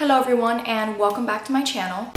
Hello everyone and welcome back to my channel.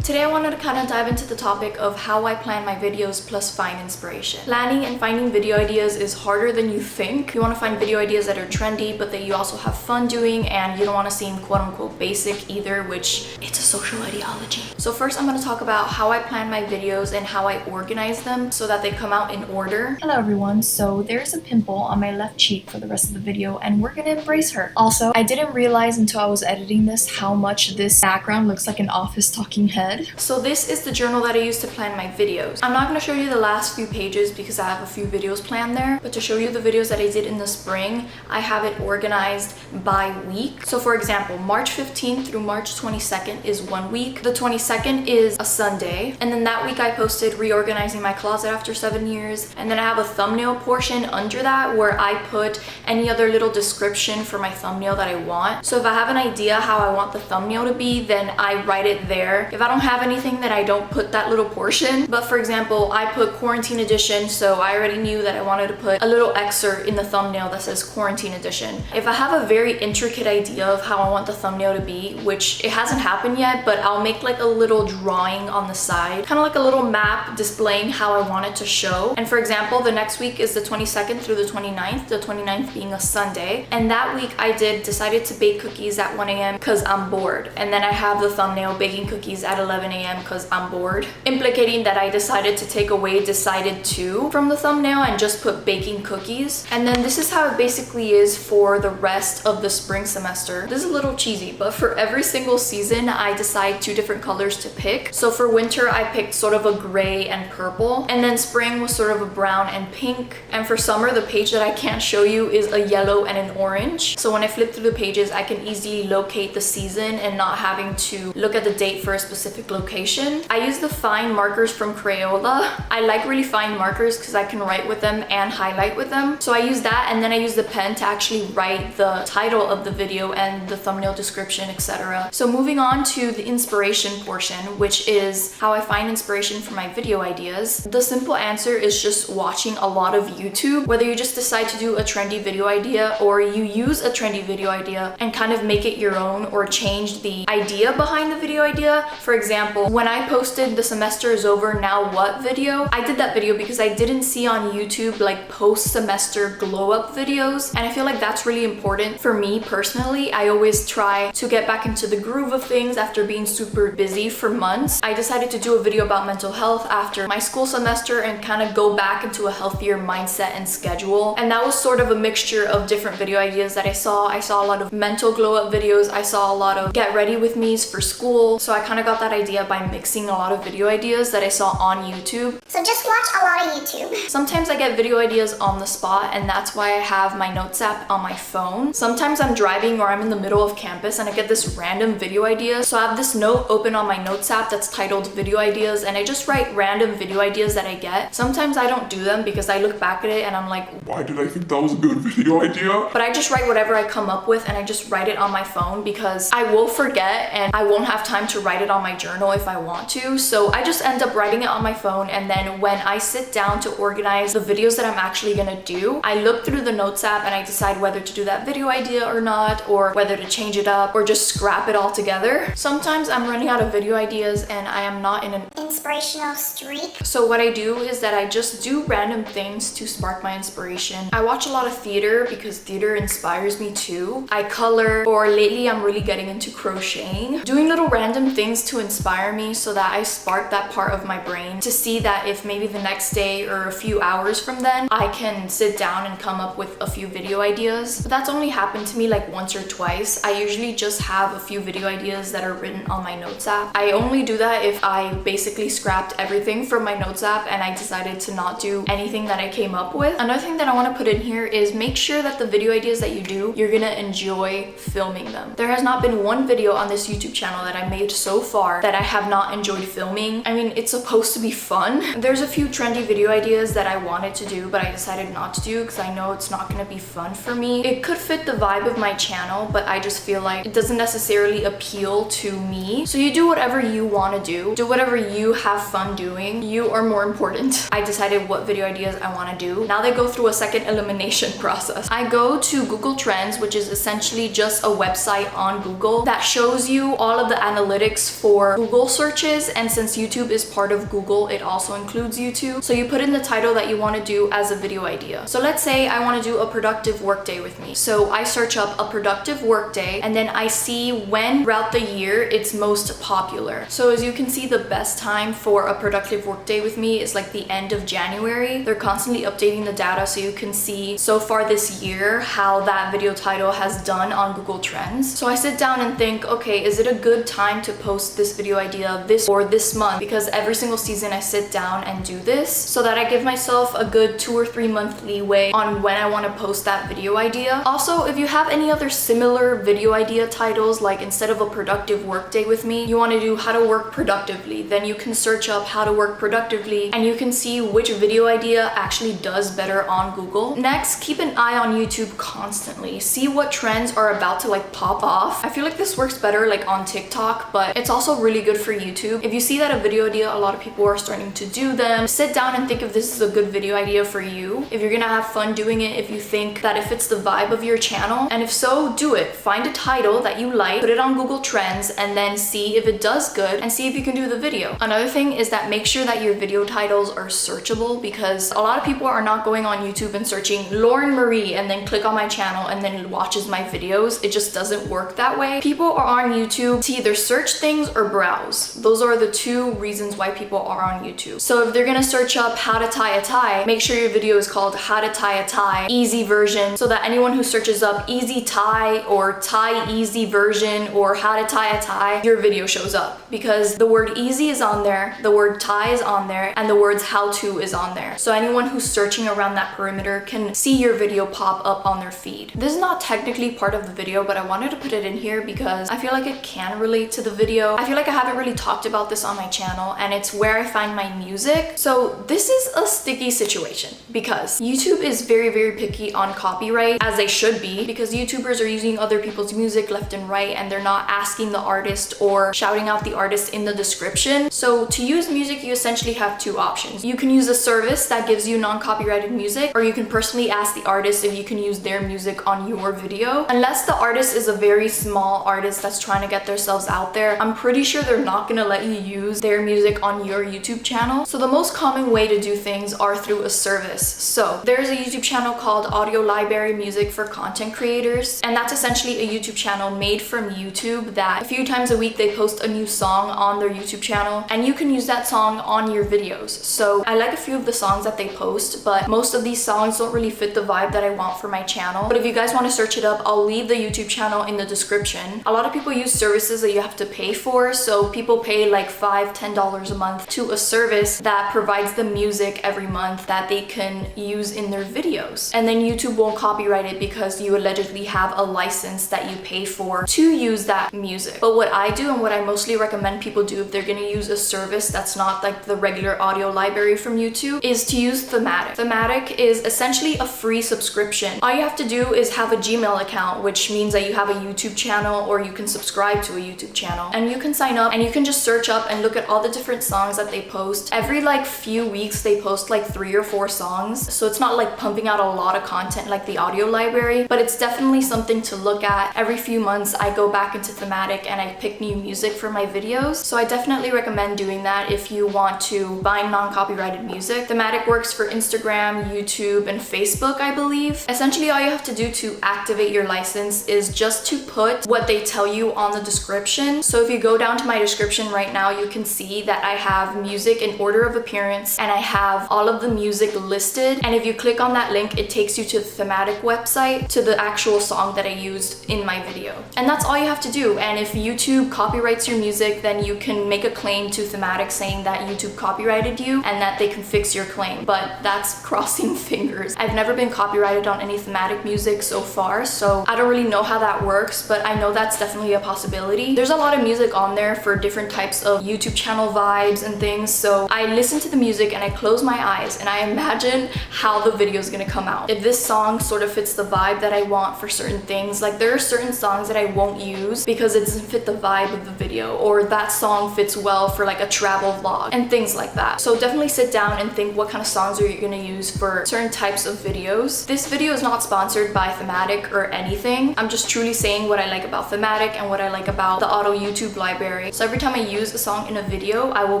Today I wanted to kind of dive into the topic of how I plan my videos plus find inspiration. Planning and finding video ideas is harder than you think. You want to find video ideas that are trendy but that you also have fun doing, and you don't want to seem quote-unquote basic either, which it's a social ideology. So first I'm going to talk about how I plan my videos and how I organize them so that they come out in order. Hello everyone, so there's a pimple on my left cheek for the rest of the video and we're going to embrace her. Also, I didn't realize until I was editing this how much this background looks like an office talking head. So this is the journal that I use to plan my videos. I'm not going to show you the last few pages because I have a few videos planned there, but to show you the videos that I did in the spring, I have it organized by week. So for example, March 15th through March 22nd is 1 week. The 22nd is a Sunday. And then that week I posted reorganizing my closet after 7 years. And then I have a thumbnail portion under that where I put any other little description for my thumbnail that I want. So if I have an idea how I want the thumbnail to be, then I write it there. If I don't have anything, that I don't put that little portion. But for example, I put quarantine edition, so I already knew that I wanted to put a little excerpt in the thumbnail that says quarantine edition. If I have a very intricate idea of how I want the thumbnail to be, which it hasn't happened yet, but I'll make like a little drawing on the side, kind of like a little map displaying how I want it to show. And for example, the next week is the 22nd through the 29th, the 29th being a Sunday. And that week I decided to bake cookies at 1 a.m. because I'm bored. And then I have the thumbnail baking cookies at 11 a.m. because I'm bored, implicating that I decided to take away decided to from the thumbnail and just put baking cookies. And then this is how it basically is for the rest of the spring semester. This is a little cheesy, but for every single season I decide 2 different colors to pick. So for winter I picked sort of a gray and purple, and then spring was sort of a brown and pink, and for summer the page that I can't show you is a yellow and an orange. So when I flip through the pages I can easily locate the season and not having to look at the date for a specific location. I use the fine markers from Crayola. I like really fine markers because I can write with them and highlight with them. So I use that, and then I use the pen to actually write the title of the video and the thumbnail description, etc. So moving on to the inspiration portion, which is how I find inspiration for my video ideas. The simple answer is just watching a lot of YouTube. Whether you just decide to do a trendy video idea or you use a trendy video idea and kind of make it your own or change the idea behind the video idea. For example, when I posted the semester is over, now what video, I did that video because I didn't see on YouTube like post-semester glow up videos, and I feel like that's really important for me personally. I always try to get back into the groove of things after being super busy for months. I decided to do a video about mental health after my school semester and kind of go back into a healthier mindset and schedule, and that was sort of a mixture of different video ideas that I saw. I saw a lot of mental glow up videos, I saw a lot of get ready with me's for school, so I kind of got that idea by mixing a lot of video ideas that I saw on YouTube. So just watch a lot of YouTube. Sometimes I get video ideas on the spot, and that's why I have my notes app on my phone. Sometimes I'm driving or I'm in the middle of campus and I get this random video idea. So I have this note open on my notes app that's titled video ideas, and I just write random video ideas that I get. Sometimes I don't do them because I look back at it and I'm like, why did I think that was a good video idea? But I just write whatever I come up with, and I just write it on my phone because I will forget and I won't have time to write it on my journal if I want to. So I just end up writing it on my phone, and then when I sit down to organize the videos that I'm actually gonna do, I look through the notes app and I decide whether to do that video idea or not, or whether to change it up or just scrap it all together. Sometimes I'm running out of video ideas and I am not in an inspirational streak. So what I do is that I just do random things to spark my inspiration. I watch a lot of theater because theater inspires me too. I color, or lately I'm really getting into crocheting. Doing little random things to inspire me so that I spark that part of my brain to see that if maybe the next day or a few hours from then I can sit down and come up with a few video ideas. But that's only happened to me like once or twice. I usually just have a few video ideas that are written on my notes app. I only do that if I basically scrapped everything from my notes app and I decided to not do anything that I came up with. Another thing that I want to put in here is make sure that the video ideas that you do, you're gonna enjoy filming them. There has not been one video on this YouTube channel that I made so far that I have not enjoyed filming. I mean, it's supposed to be fun. There's a few trendy video ideas that I wanted to do, but I decided not to do because I know it's not gonna be fun for me. It could fit the vibe of my channel, but I just feel like it doesn't necessarily appeal to me. So you do whatever you want to do whatever you have fun doing. You are more important. I decided what video ideas I want to do. Now they go through a second elimination process. I go to Google Trends, which is essentially just a website on Google that shows you all of the analytics for Google searches, and since YouTube is part of Google, it also includes YouTube. So you put in the title that you want to do as a video idea. So let's say I want to do a productive workday with me. So I search up a productive workday, and then I see when throughout the year it's most popular. So as you can see, the best time for a productive workday with me is like the end of January. They're constantly updating the data so you can see so far this year how that video title has done on Google Trends. So I sit down and think, okay, is it a good time to post this video idea this month? Because every single season I sit down and do this so that I give myself a good 2 or 3 month leeway on when I want to post that video idea. Also, if you have any other similar video idea titles, like instead of a productive workday with me, you want to do how to work productively, then you can search up how to work productively and you can see which video idea actually does better on Google. Next, keep an eye on YouTube constantly. See what trends are about to like pop off. I feel like this works better like on TikTok, but it's also really good for YouTube. If you see that a video idea, a lot of people are starting to do them, sit down and think if this is a good video idea for you. If you're gonna have fun doing it, if you think that it fits the vibe of your channel, and if so, do it. Find a title that you like, put it on Google Trends, and then see if it does good and see if you can do the video. Another thing is that make sure that your video titles are searchable, because a lot of people are not going on YouTube and searching Lauren Marie and then click on my channel and then watches my videos. It just doesn't work that way. People are on YouTube to either search things or browse. Those are the two reasons why people are on YouTube. So if they're gonna search up how to tie a tie, make sure your video is called how to tie a tie easy version, so that anyone who searches up easy tie or tie easy version or how to tie a tie, your video shows up, because the word easy is on there, the word tie is on there, and the words how to is on there. So anyone who's searching around that perimeter can see your video pop up on their feed. This is not technically part of the video, but I wanted to put it in here because I feel like it can relate to the video. I feel like I haven't really talked about this on my channel, and it's where I find my music. So this is a sticky situation because YouTube is very, very picky on copyright, as they should be, because YouTubers are using other people's music left and right, and they're not asking the artist or shouting out the artist in the description. So to use music, you essentially have two options. You can use a service that gives you non-copyrighted music, or you can personally ask the artist if you can use their music on your video. Unless the artist is a very small artist that's trying to get themselves out there, I'm pretty sure they're not gonna let you use their music on your YouTube channel. So the most common way to do things are through a service. So there's a YouTube channel called Audio Library Music for Content Creators, and that's essentially a YouTube channel made from YouTube that a few times a week they post a new song on their YouTube channel, and you can use that song on your videos. So I like a few of the songs that they post, but most of these songs don't really fit the vibe that I want for my channel. But if you guys want to search it up, I'll leave the YouTube channel in the description. A lot of people use services that you have to pay for, so people pay like $5-10 a month to a service that provides the music every month that they can use in their videos, and then YouTube won't copyright it because you allegedly have a license that you pay for to use that music. But what I do and what I mostly recommend people do if they're gonna use a service that's not like the regular audio library from YouTube is to use Thematic. Thematic is essentially a free subscription. All you have to do is have a Gmail account, which means that you have a YouTube channel or you can subscribe to a YouTube channel, and you can sign up and you can just search up and look at all the different songs that they post. Every like few weeks they post like 3 or 4 songs, so it's not like pumping out a lot of content like the audio library, but it's definitely something to look at. Every few months I go back into Thematic and I pick new music for my videos, so I definitely recommend doing that if you want to buy non-copyrighted music. Thematic works for Instagram, YouTube, and Facebook, I believe. Essentially all you have to do to activate your license is just to put what they tell you on the description. So if you go down to my description right now, you can see that I have music in order of appearance and I have all of the music listed, and if you click on that link it takes you to the Thematic website, to the actual song that I used in my video. And that's all you have to do. And if YouTube copyrights your music, then you can make a claim to Thematic saying that YouTube copyrighted you and that they can fix your claim, but that's crossing fingers. I've never been copyrighted on any Thematic music so far, so I don't really know how that works, but I know that's definitely a possibility. There's a lot of music on there there for different types of YouTube channel vibes and things. So I listen to the music and I close my eyes and I imagine how the video is gonna come out. If this song sort of fits the vibe that I want for certain things, like there are certain songs that I won't use because it doesn't fit the vibe of the video, or that song fits well for like a travel vlog and things like that. So definitely sit down and think what kind of songs are you gonna use for certain types of videos. This video is not sponsored by Thematic or anything. I'm just truly saying what I like about Thematic and what I like about the auto YouTube library. So every time I use a song in a video, I will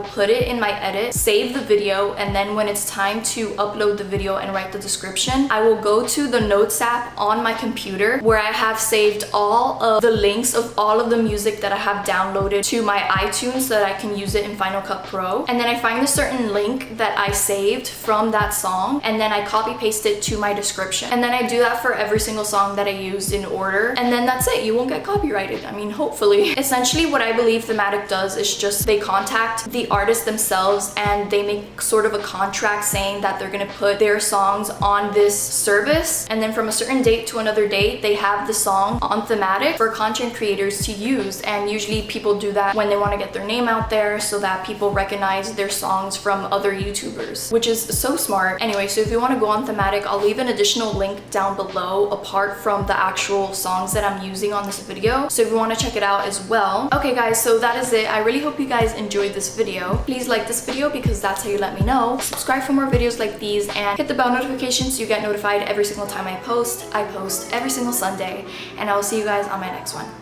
put it in my edit, save the video, and then when it's time to upload the video and write the description, I will go to the Notes app on my computer where I have saved all of the links of all of the music that I have downloaded to my iTunes so that I can use it in Final Cut Pro. And then I find a certain link that I saved from that song and then I copy paste it to my description. And then I do that for every single song that I used in order. And then that's it. You won't get copyrighted. I mean, hopefully. Essentially, what I believe Thematic does is just they contact the artist themselves and they make sort of a contract saying that they're gonna put their songs on this service. And then from a certain date to another date, they have the song on Thematic for content creators to use. And usually people do that when they want to get their name out there so that people recognize their songs from other YouTubers, which is so smart. Anyway, so if you want to go on Thematic, I'll leave an additional link down below apart from the actual songs that I'm using on this video. So if you want to check it out as well. Okay guys, so that is it. I really hope you guys enjoyed this video. Please like this video because that's how you let me know. Subscribe for more videos like these and hit the bell notification so you get notified every single time I post. I post every single Sunday, and I will see you guys on my next one.